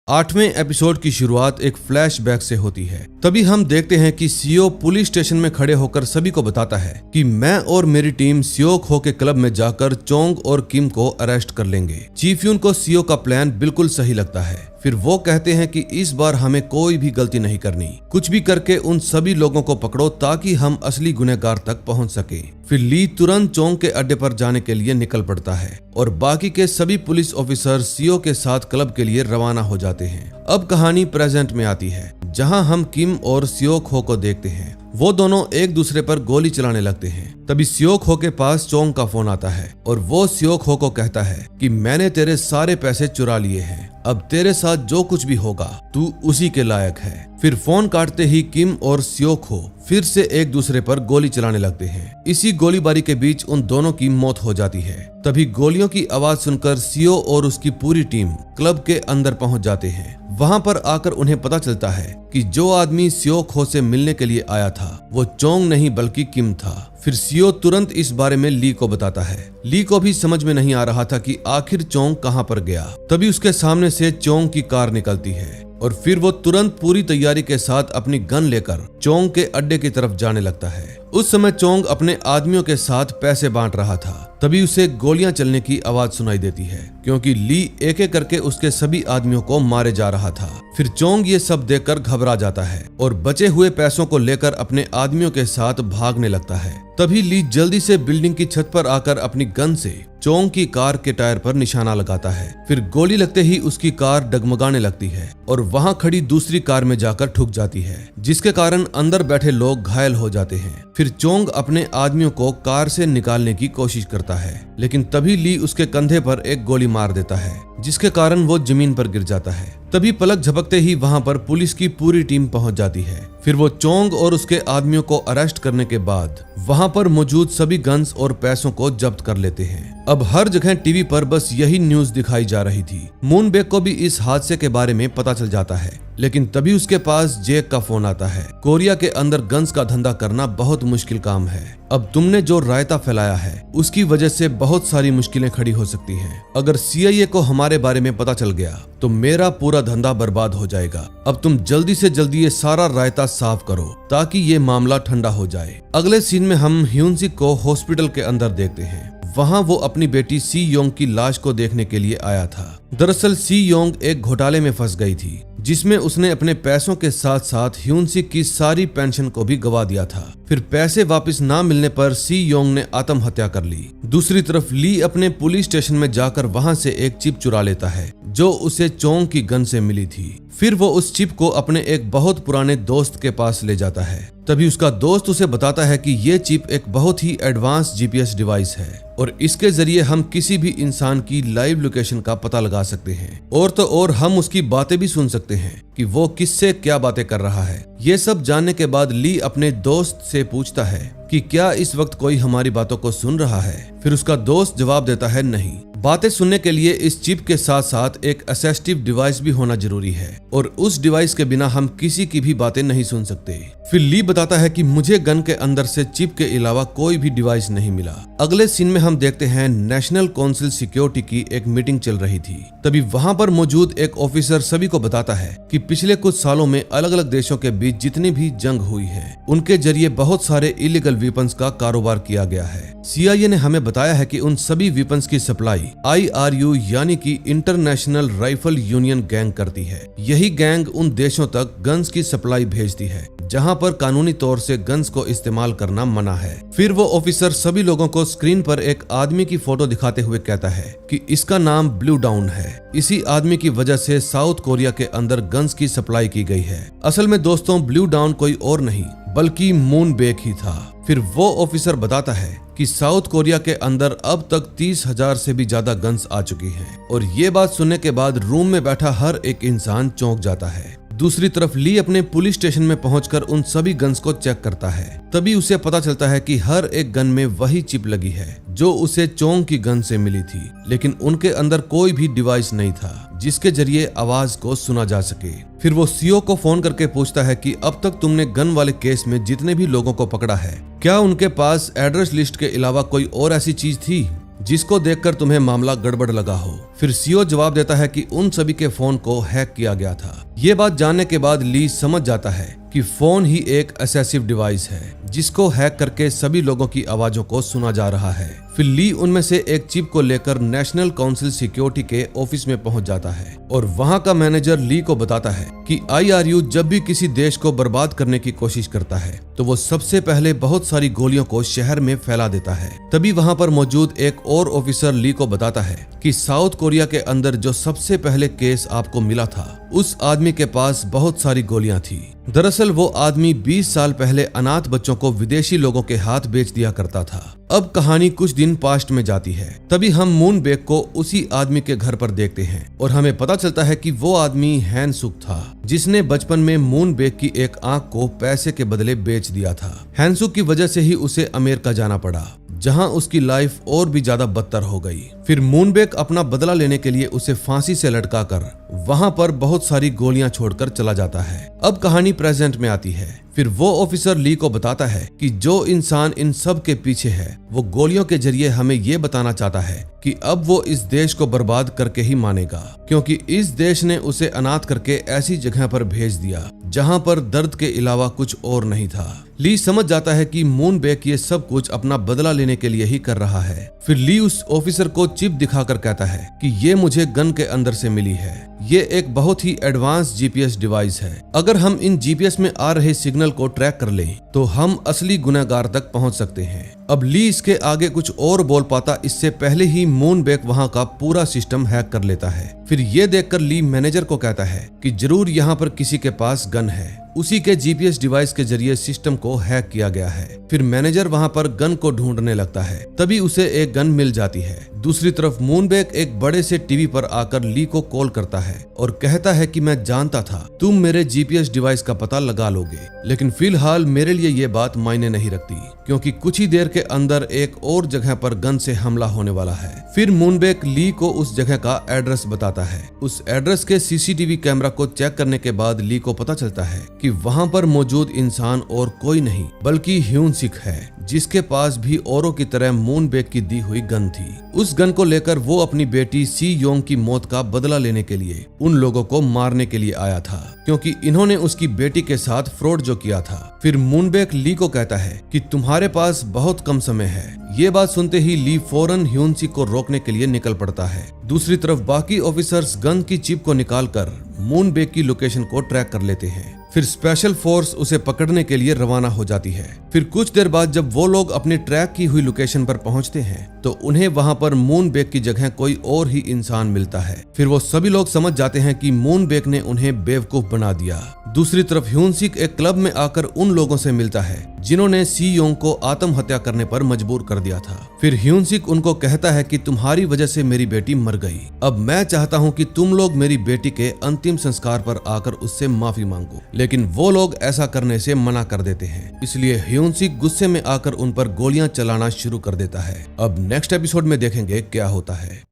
8वें एपिसोड की शुरुआत एक फ्लैशबैक से होती है। तभी हम देखते हैं कि सीओ पुलिस स्टेशन में खड़े होकर सभी को बताता है कि मैं और मेरी टीम सियोखो के क्लब में जाकर चोंग और किम को अरेस्ट कर लेंगे। चीफ यून को सीओ का प्लान बिल्कुल सही लगता है। फिर वो कहते हैं कि इस बार हमें कोई भी गलती नहीं करनी, कुछ भी करके उन सभी लोगों को पकड़ो ताकि हम असली गुनहगार तक पहुंच सके। फिर ली तुरंत चोंग के अड्डे पर जाने के लिए निकल पड़ता है और बाकी के सभी पुलिस ऑफिसर सीओ के साथ क्लब के लिए रवाना हो जाते हैं। अब कहानी प्रेजेंट में आती है जहां हम किम और सियोखो को देखते हैं। वो दोनों एक दूसरे पर गोली चलाने लगते हैं। तभी सियोखो के पास चोंग का फोन आता है और वो सियोखो को कहता है कि मैंने तेरे सारे पैसे चुरा लिए हैं, अब तेरे साथ जो कुछ भी होगा तू उसी के लायक है। फिर फोन काटते ही किम और सियोखो फिर से एक दूसरे पर गोली चलाने लगते हैं। इसी गोलीबारी के बीच उन दोनों की मौत हो जाती है। तभी गोलियों की आवाज सुनकर सियो और उसकी पूरी टीम क्लब के अंदर पहुंच जाते हैं। वहां पर आकर उन्हें पता चलता है कि जो आदमी सियोखो से मिलने के लिए आया था वो चोंग नहीं बल्कि किम था। फिर सियो तुरंत इस बारे में ली को बताता है। ली को भी समझ में नहीं आ रहा था कि आखिर चोंग कहां पर गया। तभी उसके सामने से चोंग की कार निकलती है और फिर वो तुरंत पूरी तैयारी के साथ अपनी गन लेकर चोंग के अड्डे की तरफ जाने लगता है। उस समय चोंग अपने आदमियों के साथ पैसे बांट रहा था। तभी उसे गोलियां चलने की आवाज सुनाई देती है, क्योंकि ली एक एक करके उसके सभी आदमियों को मारे जा रहा था। फिर चोंग ये सब देखकर घबरा जाता है और बचे हुए पैसों को लेकर अपने आदमियों के साथ भागने लगता है। तभी ली जल्दी से बिल्डिंग की छत पर आकर अपनी गन से चोंग की कार के टायर पर निशाना लगाता है। फिर गोली लगते ही उसकी कार डगमगाने लगती है और वहां खड़ी दूसरी कार में जाकर ठुक जाती है, जिसके कारण अंदर बैठे लोग घायल हो जाते हैं। फिर चोंग अपने आदमियों को कार से निकालने की कोशिश करता है, लेकिन तभी ली उसके कंधे पर एक गोली मार देता है, जिसके कारण वो जमीन पर गिर जाता है। तभी पलक झपकते ही वहां पर पुलिस की पूरी टीम पहुंच जाती है। फिर वो चोंग और उसके आदमियों को अरेस्ट करने के बाद वहां पर मौजूद सभी गन्स और पैसों को जब्त कर लेते हैं। अब हर जगह टीवी पर बस यही न्यूज दिखाई जा रही थी। मूनबेक को भी इस हादसे के बारे में पता चल जाता है, लेकिन तभी उसके पास जेक का फोन आता है। कोरिया के अंदर गन्स का धंधा करना बहुत मुश्किल काम है। अब तुमने जो रायता फैलाया है उसकी वजह से बहुत सारी मुश्किलें खड़ी हो सकती हैं। अगर CIA को हमारे बारे में पता चल गया तो मेरा पूरा धंधा बर्बाद हो जाएगा। अब तुम जल्दी से जल्दी ये सारा रायता साफ करो ताकि ये मामला ठंडा हो जाए। अगले सीन में हम ह्यूनसिक को हॉस्पिटल के अंदर देखते हैं। वहां वो अपनी बेटी सी योंग की लाश को देखने के लिए आया था। दरअसल सी योंग एक घोटाले में फंस गई थी, जिसमें उसने अपने पैसों के साथ साथ ह्यूनसिक की सारी पेंशन को भी गवा दिया था। फिर पैसे वापस ना मिलने पर सी योंग ने आत्महत्या कर ली। दूसरी तरफ ली अपने पुलिस स्टेशन में जाकर वहां से एक चिप चुरा लेता है जो उसे चोंग की गन से मिली थी। फिर वो उस चिप को अपने एक बहुत पुराने दोस्त के पास ले जाता है। तभी उसका दोस्त उसे बताता है कि ये चिप एक बहुत ही एडवांस GPS डिवाइस है और इसके जरिए हम किसी भी इंसान की लाइव लोकेशन का पता लगा सकते हैं। और तो और हम उसकी बातें भी सुन सकते हैं कि वो किससे क्या बातें कर रहा है। ये सब जानने के बाद ली अपने दोस्त से पूछता है कि क्या इस वक्त कोई हमारी बातों को सुन रहा है। फिर उसका दोस्त जवाब देता है नहीं। बातें सुनने के लिए इस चिप के साथ साथ एक असिस्टिव डिवाइस भी होना जरूरी है और उस डिवाइस के बिना हम किसी की भी बातें नहीं सुन सकते। फिर ली बताता है कि मुझे गन के अंदर से चिप के अलावा कोई भी डिवाइस नहीं मिला। अगले सीन में हम देखते हैं नेशनल काउंसिल सिक्योरिटी की एक मीटिंग चल रही थी। तभी वहां पर मौजूद एक ऑफिसर सभी को बताता है कि पिछले कुछ सालों में अलग अलग देशों के बीच जितनी भी जंग हुई है उनके जरिए बहुत सारे इलीगल वेपन्स का कारोबार किया गया है। CIA ने हमें बताया है कि उन सभी वेपन्स की सप्लाई IRU यानी कि इंटरनेशनल राइफल यूनियन गैंग करती है। यही गैंग उन देशों तक गन्स की सप्लाई भेजती है जहां पर कानूनी तौर से गन्स को इस्तेमाल करना मना है। फिर वो ऑफिसर सभी लोगों को स्क्रीन पर एक आदमी की फोटो दिखाते हुए कहता है कि इसका नाम ब्लू डाउन है। इसी आदमी की वजह से साउथ कोरिया के अंदर गन्स की सप्लाई की गई है। असल में दोस्तों ब्लू डाउन कोई और नहीं बल्कि मूनबेक ही था। फिर वो ऑफिसर बताता है कि साउथ कोरिया के अंदर अब तक 30,000 से भी ज्यादा गन्स आ चुकी हैं और ये बात सुनने के बाद रूम में बैठा हर एक इंसान चौंक जाता है। दूसरी तरफ ली अपने पुलिस स्टेशन में पहुंचकर उन सभी गन्स को चेक करता है। तभी उसे पता चलता है कि हर एक गन में वही चिप लगी है जो उसे चोंग की गन से मिली थी, लेकिन उनके अंदर कोई भी डिवाइस नहीं था जिसके जरिए आवाज को सुना जा सके। फिर वो CO को फोन करके पूछता है कि अब तक तुमने गन वाले केस में जितने भी लोगों को पकड़ा है क्या उनके पास एड्रेस लिस्ट के अलावा कोई और ऐसी चीज थी जिसको देखकर तुम्हें मामला गड़बड़ लगा हो। फिर CO जवाब देता है कि उन सभी के फोन को हैक किया गया था। ये बात जानने के बाद ली समझ जाता है कि फोन ही एक असेसिव डिवाइस है जिसको हैक करके सभी लोगों की आवाजों को सुना जा रहा है। फिर ली उनमें से एक चिप को लेकर नेशनल काउंसिल सिक्योरिटी के ऑफिस में पहुंच जाता है और वहां का मैनेजर ली को बताता है कि IRU जब भी किसी देश को बर्बाद करने की कोशिश करता है तो वो सबसे पहले बहुत सारी गोलियों को शहर में फैला देता है। तभी वहां पर मौजूद एक और ऑफिसर ली को बताता है कि साउथ कोरिया के अंदर जो सबसे पहले केस आपको मिला था उस आदमी के पास बहुत सारी गोलियां थी। दरअसल वो आदमी 20 साल पहले अनाथ बच्चों को विदेशी लोगों के हाथ बेच दिया करता था। अब कहानी कुछ दिन पास्ट में जाती है। तभी हम मूनबेक को उसी आदमी के घर पर देखते हैं और हमें पता चलता है कि वो आदमी हैनसुक था जिसने बचपन में मूनबेक की एक आंख को पैसे के बदले बेच दिया था। हैनसुक की वजह से ही उसे अमेरिका जाना पड़ा जहां उसकी लाइफ और भी ज्यादा बदतर हो गई। फिर मूनबेक अपना बदला लेने के लिए उसे फांसी से लटकाकर वहाँ पर बहुत सारी गोलियां छोड़कर चला जाता है। अब कहानी प्रेजेंट में आती है। फिर वो ऑफिसर ली को बताता है कि जो इंसान इन सब के पीछे है वो गोलियों के जरिए हमें ये बताना चाहता है कि अब वो इस देश को बर्बाद करके ही मानेगा, क्योंकि इस देश ने उसे अनाथ करके ऐसी जगह पर भेज दिया जहां पर दर्द के अलावा कुछ और नहीं था। ली समझ जाता है कि मूनबेक ये सब कुछ अपना बदला लेने के लिए ही कर रहा है। फिर ली उस ऑफिसर को चिप दिखाकर कहता है कि ये मुझे गन के अंदर से मिली है। ये एक बहुत ही एडवांस जीपीएस डिवाइस है। अगर हम इन जीपीएस में आ रहे सिग्नल को ट्रैक कर लें तो हम असली गुनहगार तक पहुंच सकते हैं। अब ली इसके आगे कुछ और बोल पाता इससे पहले ही मूनबेक वहां का पूरा सिस्टम हैक कर लेता है। फिर ये देखकर ली मैनेजर को कहता है कि जरूर यहाँ पर किसी के पास गन है। उसी के जीपीएस डिवाइस के जरिए सिस्टम को हैक किया गया है। फिर मैनेजर वहां पर गन को ढूंढने लगता है, तभी उसे एक गन मिल जाती है। दूसरी तरफ मूनबेक एक बड़े से टीवी पर आकर ली को कॉल करता है और कहता है कि मैं जानता था तुम मेरे जीपीएस डिवाइस का पता लगा लोगे, लेकिन फिलहाल मेरे लिए ये बात मायने नहीं रखती, क्योंकि कुछ ही देर के अंदर एक और जगह पर गन से हमला होने वाला है। फिर मूनबेक ली को उस जगह का एड्रेस बताता है। उस एड्रेस के सीसीटीवी कैमरा को चेक करने के बाद ली को पता चलता है कि वहां पर मौजूद इंसान और कोई नहीं बल्कि ह्यूनसिक है, जिसके पास भी औरों की तरह मूनबेक की दी हुई गन थी। उस गन को लेकर वो अपनी बेटी सी योंग की मौत का बदला लेने के लिए उन लोगों को मारने के लिए आया था, क्योंकि इन्होंने उसकी बेटी के साथ फ्रॉड जो किया था। फिर मूनबेक ली को कहता है कि तुम्हारे पास बहुत कम समय है। ये बात सुनते ही ली फौरन ह्यूनसिक को रोकने के लिए निकल पड़ता है। दूसरी तरफ बाकी ऑफिसर्स गन की चिप को निकालकर मूनबेक की लोकेशन को ट्रैक कर लेते हैं। फिर स्पेशल फोर्स उसे पकड़ने के लिए रवाना हो जाती है। फिर कुछ देर बाद जब वो लोग अपने ट्रैक की हुई लोकेशन पर पहुंचते हैं तो उन्हें वहां पर मूनबेक की जगह कोई और ही इंसान मिलता है। फिर वो सभी लोग समझ जाते हैं कि मूनबेक ने उन्हें बेवकूफ बना दिया। दूसरी तरफ ह्यूनसिक एक क्लब में आकर उन लोगों से मिलता है जिन्होंने सी योंग को आत्महत्या करने पर मजबूर कर दिया था। फिर ह्यूनसिक उनको कहता है कि तुम्हारी वजह से मेरी बेटी मर गई। अब मैं चाहता हूं कि तुम लोग मेरी बेटी के अंतिम संस्कार पर आकर उससे माफी मांगो, लेकिन वो लोग ऐसा करने से मना कर देते हैं। इसलिए ह्यूनसिक गुस्से में आकर उन पर गोलियां चलाना शुरू कर देता है। अब नेक्स्ट एपिसोड में देखेंगे क्या होता है।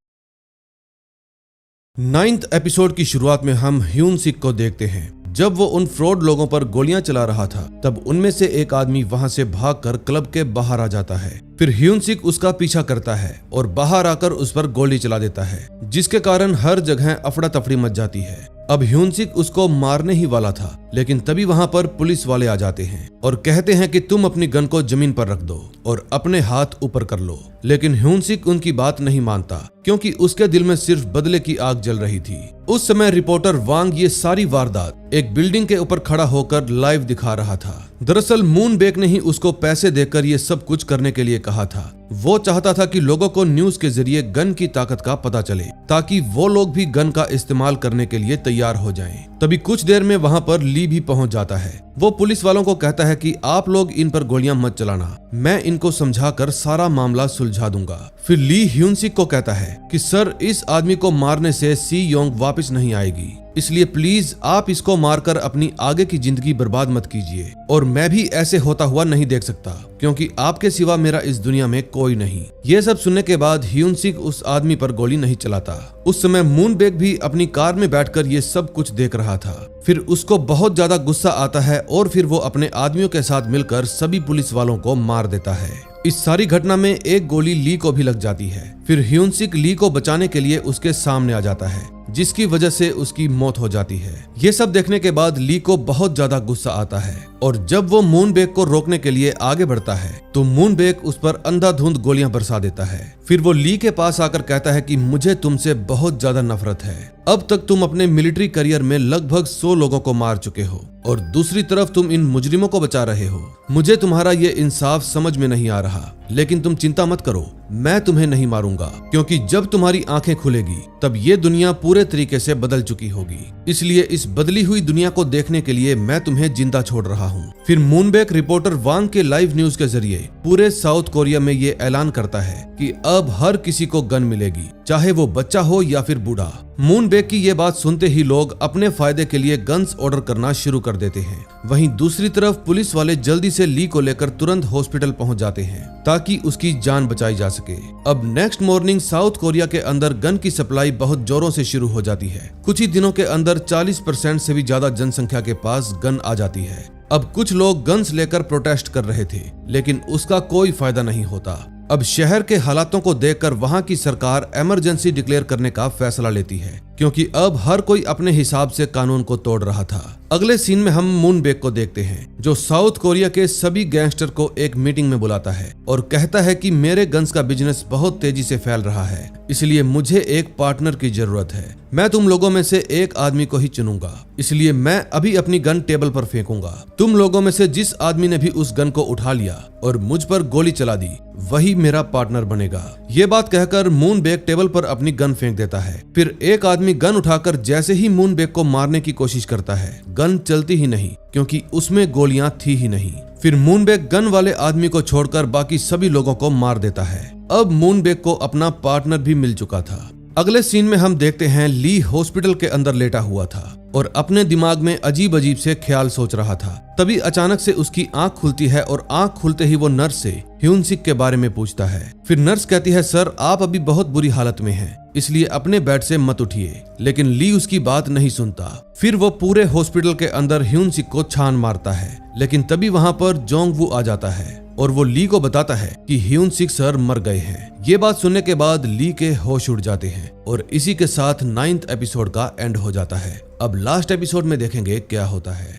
9th एपिसोड की शुरुआत में हम ह्यूनसिक को देखते हैं। जब वो उन फ्रॉड लोगों पर गोलियां चला रहा था तब उनमें से एक आदमी वहां से भागकर क्लब के बाहर आ जाता है। फिर ह्यूनसिक उसका पीछा करता है और बाहर आकर उस पर गोली चला देता है, जिसके कारण हर जगह अफड़ा तफड़ी मच जाती है। अब ह्यूनसिक उसको मारने ही वाला था, लेकिन तभी वहां पर पुलिस वाले आ जाते हैं और कहते हैं कि तुम अपनी गन को जमीन पर रख दो और अपने हाथ ऊपर कर लो। लेकिन ह्यूनसिक उनकी बात नहीं मानता, क्योंकि उसके दिल में सिर्फ बदले की आग जल रही थी। उस समय रिपोर्टर वांग ये सारी वारदात एक बिल्डिंग के ऊपर खड़ा होकर लाइव दिखा रहा था। दरअसल मूनबेक ने ही उसको पैसे देकर ये सब कुछ करने के लिए कहा था। वो चाहता था कि लोगों को न्यूज के जरिए गन की ताकत का पता चले, ताकि वो लोग भी गन का इस्तेमाल करने के लिए तैयार हो जाएं। तभी कुछ देर में वहां पर ली भी पहुंच जाता है। वो पुलिस वालों को कहता है कि आप लोग इन पर गोलियां मत चलाना, मैं इनको समझाकर सारा मामला सुलझा दूंगा। फिर ली ह्यूनसिक को कहता है कि सर, इस आदमी को मारने से सी योंग वापस नहीं आएगी, इसलिए प्लीज आप इसको मारकर अपनी आगे की जिंदगी बर्बाद मत कीजिए। और मैं भी ऐसे होता हुआ नहीं देख सकता, क्योंकि आपके सिवा मेरा इस दुनिया में कोई नहीं। ये सब सुनने के बाद ह्यूनसिक उस आदमी पर गोली नहीं चलाता। उस समय मूनबेक भी अपनी कार में बैठकर ये सब कुछ देख रहा था। फिर उसको बहुत ज्यादा गुस्सा आता है और फिर वो अपने आदमियों के साथ मिलकर सभी पुलिस वालों को मार देता है। इस सारी घटना में एक गोली ली को भी लग जाती है। फिर ह्यूनसिक ली को बचाने के लिए उसके सामने आ जाता है, जिसकी वजह से उसकी मौत हो जाती है। ये सब देखने के बाद ली को बहुत ज्यादा गुस्सा आता है और जब वो मूनबेक को रोकने के लिए आगे बढ़ता है तो मूनबेक उस पर अंधाधुंध गोलियां बरसा देता है। फिर वो ली के पास आकर कहता है कि मुझे तुमसे बहुत ज्यादा नफरत है। अब तक तुम अपने मिलिट्री करियर में लगभग 100 लोगों को मार चुके हो और दूसरी तरफ तुम इन मुजरिमों को बचा रहे हो। मुझे तुम्हारा ये इंसाफ समझ में नहीं आ रहा, लेकिन तुम चिंता मत करो, मैं तुम्हें नहीं मारूंगा, क्योंकि जब तुम्हारी आंखें खुलेगी तब ये दुनिया पूरे तरीके से बदल चुकी होगी। इसलिए इस बदली हुई दुनिया को देखने के लिए मैं तुम्हें जिंदा छोड़ रहा हूँ। फिर मूनबेक रिपोर्टर वांग के लाइव न्यूज के जरिए पूरे साउथ कोरिया में ये ऐलान करता है कि अब हर किसी को गन मिलेगी, चाहे वो बच्चा हो या फिर बूढ़ा। मूनबेक की ये बात सुनते ही लोग अपने फायदे के लिए गन्स ऑर्डर करना शुरू कर देते हैं। वहीं दूसरी तरफ पुलिस वाले जल्दी से ली को लेकर तुरंत हॉस्पिटल पहुंच जाते हैं ताकि उसकी जान बचाई जा सके। अब नेक्स्ट मॉर्निंग साउथ कोरिया के अंदर गन की सप्लाई बहुत जोरों से शुरू हो जाती है। कुछ ही दिनों के अंदर 40% से भी ज्यादा जनसंख्या के पास गन आ जाती है। अब कुछ लोग गन्स लेकर प्रोटेस्ट कर रहे थे, लेकिन उसका कोई फायदा नहीं होता। अब शहर के हालातों को देखकर वहां की सरकार इमरजेंसी डिक्लेयर करने का फैसला लेती है, क्योंकि अब हर कोई अपने हिसाब से कानून को तोड़ रहा था। अगले सीन में हम मूनबेक को देखते हैं, जो साउथ कोरिया के सभी गैंगस्टर को एक मीटिंग में बुलाता है और कहता है कि मेरे गन्स का बिजनेस बहुत तेजी से फैल रहा है, इसलिए मुझे एक पार्टनर की जरूरत है। मैं तुम लोगों में से एक आदमी को ही चुनूंगा, इसलिए मैं अभी अपनी गन टेबल पर फेंकूंगा। तुम लोगों में से जिस आदमी ने भी उस गन को उठा लिया और मुझ पर गोली चला दी, वही मेरा पार्टनर बनेगा। ये बात कहकर मूनबेक टेबल पर अपनी गन फेंक देता है। फिर एक आदमी गन उठाकर जैसे ही मूनबेक को मारने की कोशिश करता है, गन चलती ही नहीं, क्योंकि उसमें गोलियां थी ही नहीं। फिर मूनबेक गन वाले आदमी को छोड़कर बाकी सभी लोगों को मार देता है। अब मूनबेक को अपना पार्टनर भी मिल चुका था। अगले सीन में हम देखते हैं ली हॉस्पिटल के अंदर लेटा हुआ था और अपने दिमाग में अजीब अजीब से ख्याल सोच रहा था। तभी अचानक से उसकी आंख खुलती है और आंख खुलते ही वो नर्स से ह्यून सिक के बारे में पूछता है। फिर नर्स कहती है, सर आप अभी बहुत बुरी हालत में हैं, इसलिए अपने बेड से मत उठिए। लेकिन ली उसकी बात नहीं सुनता। फिर वो पूरे हॉस्पिटल के अंदर ह्यून सिक को छान मारता है, लेकिन तभी वहां पर जोंग वू आ जाता है और वो ली को बताता है कि ह्यून सिक सर मर गए हैं। ये बात सुनने के बाद ली के होश उड़ जाते हैं और इसी के साथ 9th एपिसोड का एंड हो जाता है। अब लास्ट एपिसोड में देखेंगे क्या होता है।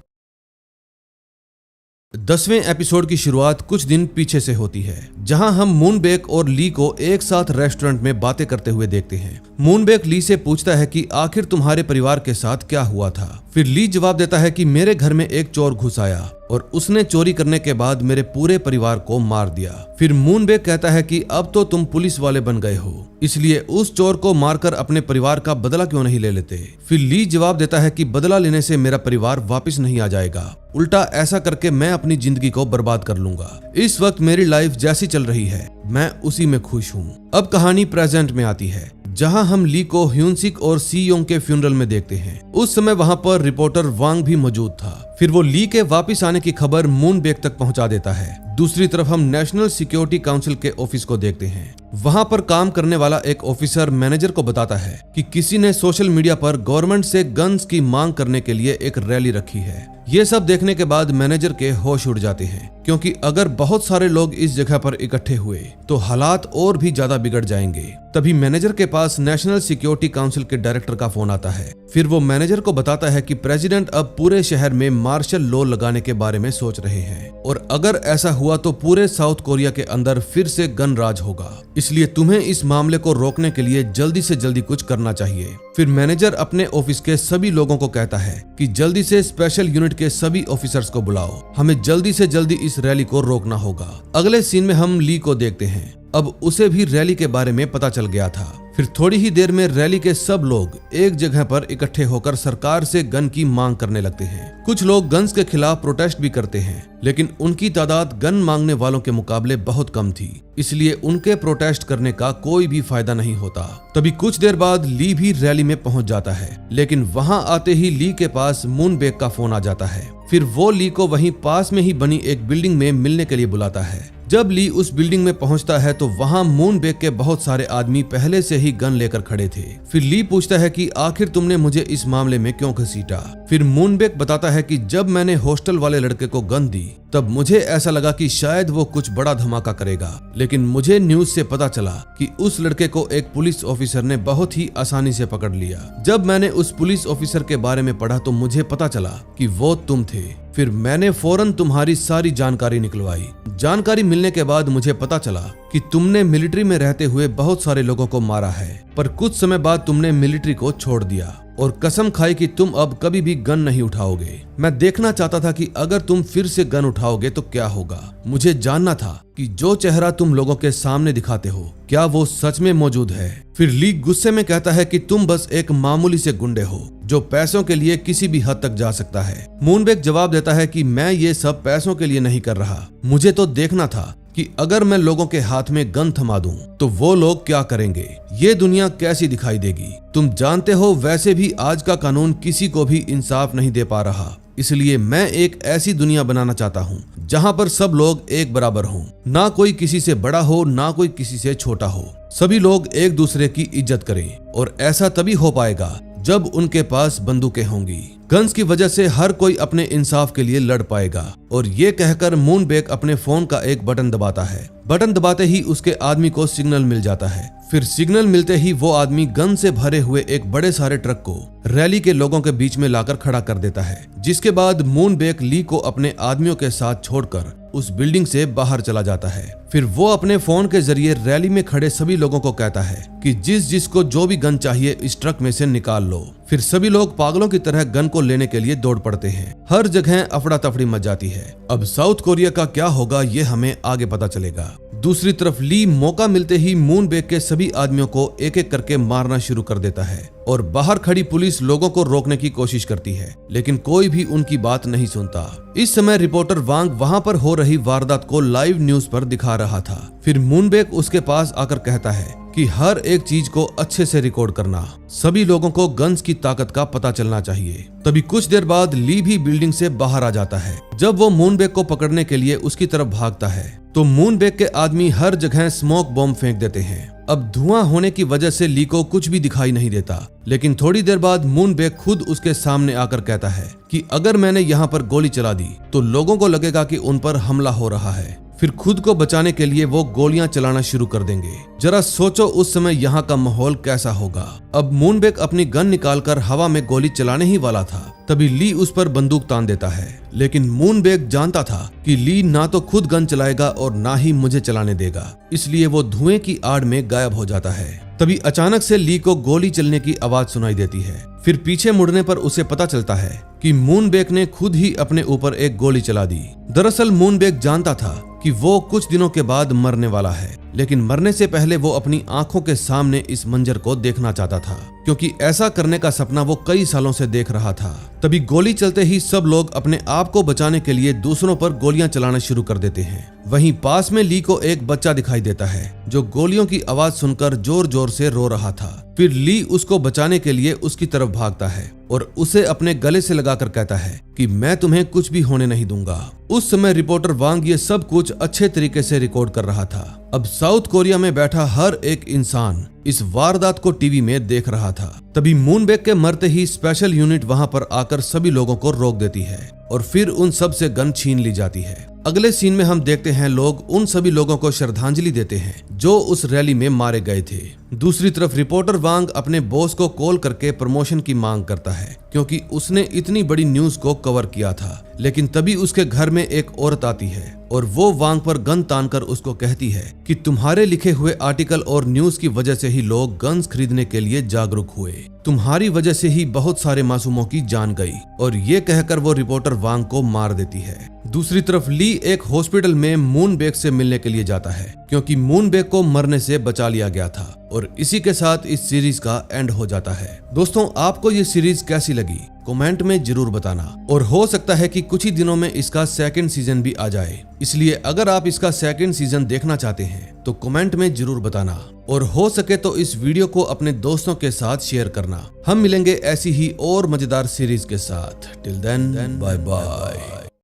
10वें एपिसोड की शुरुआत कुछ दिन पीछे से होती है, जहां हम मूनबेक और ली को एक साथ रेस्टोरेंट में बातें करते हुए देखते हैं। मूनबेक ली से पूछता है कि आखिर तुम्हारे परिवार के साथ क्या हुआ था। फिर ली जवाब देता है कि मेरे घर में एक चोर घुस आया और उसने चोरी करने के बाद मेरे पूरे परिवार को मार दिया। फिर मूनबेक कहता है कि अब तो तुम पुलिस वाले बन गए हो, इसलिए उस चोर को मारकर अपने परिवार का बदला क्यों नहीं ले लेते। फिर ली जवाब देता है कि बदला लेने से मेरा परिवार वापस नहीं आ जाएगा, उल्टा ऐसा करके मैं अपनी जिंदगी को बर्बाद कर लूंगा। इस वक्त मेरी लाइफ जैसी चल रही है, मैं उसी में खुश हूँ। अब कहानी प्रेजेंट में आती है, जहां हम ली को ह्यून सिक और सी योंग के फ्यूनरल में देखते हैं। उस समय वहां पर रिपोर्टर वांग भी मौजूद था। फिर वो ली के वापस आने की खबर मूनबेक तक पहुंचा देता है। दूसरी तरफ हम नेशनल सिक्योरिटी काउंसिल के ऑफिस को देखते हैं। वहां पर काम करने वाला एक ऑफिसर मैनेजर को बताता है कि किसी ने सोशल मीडिया पर गवर्नमेंट से गन्स की मांग करने के लिए एक रैली रखी है। ये सब देखने के बाद मैनेजर के होश उड़ जाते हैं, क्योंकि अगर बहुत सारे लोग इस जगह पर इकट्ठे हुए तो हालात और भी ज्यादा बिगड़ जाएंगे। तभी मैनेजर के पास नेशनल सिक्योरिटी काउंसिल के डायरेक्टर का फोन आता है। फिर वो मैनेजर को बताता है कि प्रेसिडेंट अब पूरे शहर में मार्शल लॉ लगाने के बारे में सोच रहे हैं और अगर ऐसा हुआ तो पूरे साउथ कोरिया के अंदर फिर से गन राज होगा, इसलिए तुम्हें इस मामले को रोकने के लिए जल्दी से जल्दी कुछ करना चाहिए। फिर मैनेजर अपने ऑफिस के सभी लोगों को कहता है कि जल्दी से स्पेशल यूनिट के सभी ऑफिसर्स को बुलाओ, हमें जल्दी से जल्दी इस रैली को रोकना होगा। अगले सीन में हम ली को देखते हैं। अब उसे भी रैली के बारे में पता चल गया था। फिर थोड़ी ही देर में रैली के सब लोग एक जगह पर इकट्ठे होकर सरकार से गन की मांग करने लगते हैं। कुछ लोग गन्स के खिलाफ प्रोटेस्ट भी करते हैं, लेकिन उनकी तादाद गन मांगने वालों के मुकाबले बहुत कम थी, इसलिए उनके प्रोटेस्ट करने का कोई भी फायदा नहीं होता। तभी कुछ देर बाद ली भी रैली में पहुंच जाता है, लेकिन वहां आते ही ली के पास मूनबेक का फोन आ जाता है। फिर वो ली को वहीं पास में ही बनी एक बिल्डिंग में मिलने के लिए बुलाता है। जब ली उस बिल्डिंग में पहुंचता है तो वहां मूनबेक के बहुत सारे आदमी पहले से ही गन लेकर खड़े थे। फिर ली पूछता है कि आखिर तुमने मुझे इस मामले में क्यों घसीटा। फिर मूनबेक बताता है कि जब मैंने हॉस्टल वाले लड़के को गन दी तब मुझे ऐसा लगा कि शायद वो कुछ बड़ा धमाका करेगा, लेकिन मुझे न्यूज से पता चला कि उस लड़के को एक पुलिस ऑफिसर ने बहुत ही आसानी से पकड़ लिया। जब मैंने उस पुलिस ऑफिसर के बारे में पढ़ा तो मुझे पता चला कि वो तुम थे। फिर मैंने फौरन तुम्हारी सारी जानकारी निकलवाई। जानकारी मिलने के बाद मुझे पता चला कि तुमने मिलिट्री में रहते हुए बहुत सारे लोगों को मारा है, पर कुछ समय बाद तुमने मिलिट्री को छोड़ दिया और कसम खाई कि तुम अब कभी भी गन नहीं उठाओगे। मैं देखना चाहता था कि अगर तुम फिर से गन उठाओगे तो क्या होगा। मुझे जानना था कि जो चेहरा तुम लोगों के सामने दिखाते हो क्या वो सच में मौजूद है। फिर ली गुस्से में कहता है कि तुम बस एक मामूली से गुंडे हो जो पैसों के लिए किसी भी हद तक जा सकता है। मूनबेक जवाब देता है कि मैं ये सब पैसों के लिए नहीं कर रहा, मुझे तो देखना था कि अगर मैं लोगों के हाथ में गन थमा दूं तो वो लोग क्या करेंगे, ये दुनिया कैसी दिखाई देगी। तुम जानते हो वैसे भी आज का कानून किसी को भी इंसाफ नहीं दे पा रहा, इसलिए मैं एक ऐसी दुनिया बनाना चाहता हूँ जहाँ पर सब लोग एक बराबर हों, ना कोई किसी से बड़ा हो ना कोई किसी से छोटा हो, सभी लोग एक दूसरे की इज्जत करें। और ऐसा तभी हो पाएगा जब उनके पास बंदूकें होंगी। गन्स की वजह से हर कोई अपने इंसाफ के लिए लड़ पाएगा। और ये कहकर मूनबेक अपने फोन का एक बटन दबाता है। बटन दबाते ही उसके आदमी को सिग्नल मिल जाता है। फिर सिग्नल मिलते ही वो आदमी गन से भरे हुए एक बड़े सारे ट्रक को रैली के लोगों के बीच में लाकर खड़ा कर देता है, जिसके बाद मूनबेक ली को अपने आदमियों के साथ छोड़कर उस बिल्डिंग से बाहर चला जाता है। फिर वो अपने फोन के जरिए रैली में खड़े सभी लोगों को कहता है कि जिसको जो भी गन चाहिए इस ट्रक में से निकाल लो। फिर सभी लोग पागलों की तरह गन को लेने के लिए दौड़ पड़ते हैं। हर जगह अफड़ा तफड़ी मच जाती है। अब साउथ कोरिया का क्या होगा ये हमें आगे पता चलेगा। दूसरी तरफ ली मौका मिलते ही मूनबेक के सभी आदमियों को एक एक करके मारना शुरू कर देता है और बाहर खड़ी पुलिस लोगों को रोकने की कोशिश करती है, लेकिन कोई भी उनकी बात नहीं सुनता। इस समय रिपोर्टर वांग वहां पर हो रही वारदात को लाइव न्यूज पर दिखा रहा था। फिर मूनबेक उसके पास आकर कहता है कि हर एक चीज को अच्छे से रिकॉर्ड करना, सभी लोगों को गन्स की ताकत का पता चलना चाहिए। तभी कुछ देर बाद ली भी बिल्डिंग से बाहर आ जाता है। जब वो मूनबेक को पकड़ने के लिए उसकी तरफ भागता है तो मूनबेक के आदमी हर जगह स्मोक बॉम्ब फेंक देते हैं। अब धुआं होने की वजह से ली को कुछ भी दिखाई नहीं देता, लेकिन थोड़ी देर बाद मूनबेक खुद उसके सामने आकर कहता है कि अगर मैंने यहाँ पर गोली चला दी तो लोगों को लगेगा कि उन पर हमला हो रहा है। फिर खुद को बचाने के लिए वो गोलियां चलाना शुरू कर देंगे। जरा सोचो उस समय यहाँ का माहौल कैसा होगा। अब मूनबेक अपनी गन निकालकर हवा में गोली चलाने ही वाला था, तभी ली उस पर बंदूक तान देता है। लेकिन मूनबेक जानता था कि ली ना तो खुद गन चलाएगा और ना ही मुझे चलाने देगा, इसलिए वो धुएं की आड़ में गायब हो जाता है। तभी अचानक से ली को गोली चलने की आवाज सुनाई देती है। फिर पीछे मुड़ने पर उसे पता चलता है कि मूनबेक ने खुद ही अपने ऊपर एक गोली चला दी। दरअसल मूनबेक जानता था कि वो कुछ दिनों के बाद मरने वाला है, लेकिन मरने से पहले वो अपनी आंखों के सामने इस मंजर को देखना चाहता था, क्योंकि ऐसा करने का सपना वो कई सालों से देख रहा था। तभी गोली चलते ही सब लोग अपने आप को बचाने के लिए दूसरों पर गोलियां चलाना शुरू कर देते हैं। वहीं पास में ली को एक बच्चा दिखाई देता है जो गोलियों की आवाज सुनकर जोर जोर से रो रहा था। फिर ली उसको बचाने के लिए उसकी तरफ भागता है और उसे अपने गले से लगाकर कहता है कि मैं तुम्हें कुछ भी होने नहीं दूंगा। उस समय रिपोर्टर वांग ये सब कुछ अच्छे तरीके से रिकॉर्ड कर रहा था। अब साउथ कोरिया में बैठा हर एक इंसान इस वारदात को टीवी में देख रहा था। तभी मूनबेक के मरते ही स्पेशल यूनिट वहां पर आकर सभी लोगों को रोक देती है और फिर उन सब से गन छीन ली जाती है। अगले सीन में हम देखते हैं लोग उन सभी लोगों को श्रद्धांजलि देते हैं जो उस रैली में मारे गए थे। दूसरी तरफ रिपोर्टर वांग अपने बॉस को कॉल करके प्रमोशन की मांग करता है, क्योंकि उसने इतनी बड़ी न्यूज को कवर किया था। लेकिन तभी उसके घर में एक औरत आती है और वो वांग पर गन तानकर उसको कहती है कि तुम्हारे लिखे हुए आर्टिकल और न्यूज की वजह से ही लोग गन्स खरीदने के लिए जागरूक हुए, तुम्हारी वजह से ही बहुत सारे मासूमों की जान गई। और ये कहकर वो रिपोर्टर वांग को मार देती है। दूसरी तरफ ली एक हॉस्पिटल में मूनबेक से मिलने के लिए जाता है, क्योंकि मूनबेक को मरने से बचा लिया गया था। और इसी के साथ इस सीरीज का एंड हो जाता है। दोस्तों, आपको ये सीरीज कैसी लगी कमेंट में जरूर बताना, और हो सकता है कि कुछ ही दिनों में इसका सेकंड सीजन भी आ जाए। इसलिए अगर आप इसका सेकंड सीजन देखना चाहते हैं तो कमेंट में जरूर बताना, और हो सके तो इस वीडियो को अपने दोस्तों के साथ शेयर करना। हम मिलेंगे ऐसी ही और मजेदार सीरीज के साथ। Till then bye bye.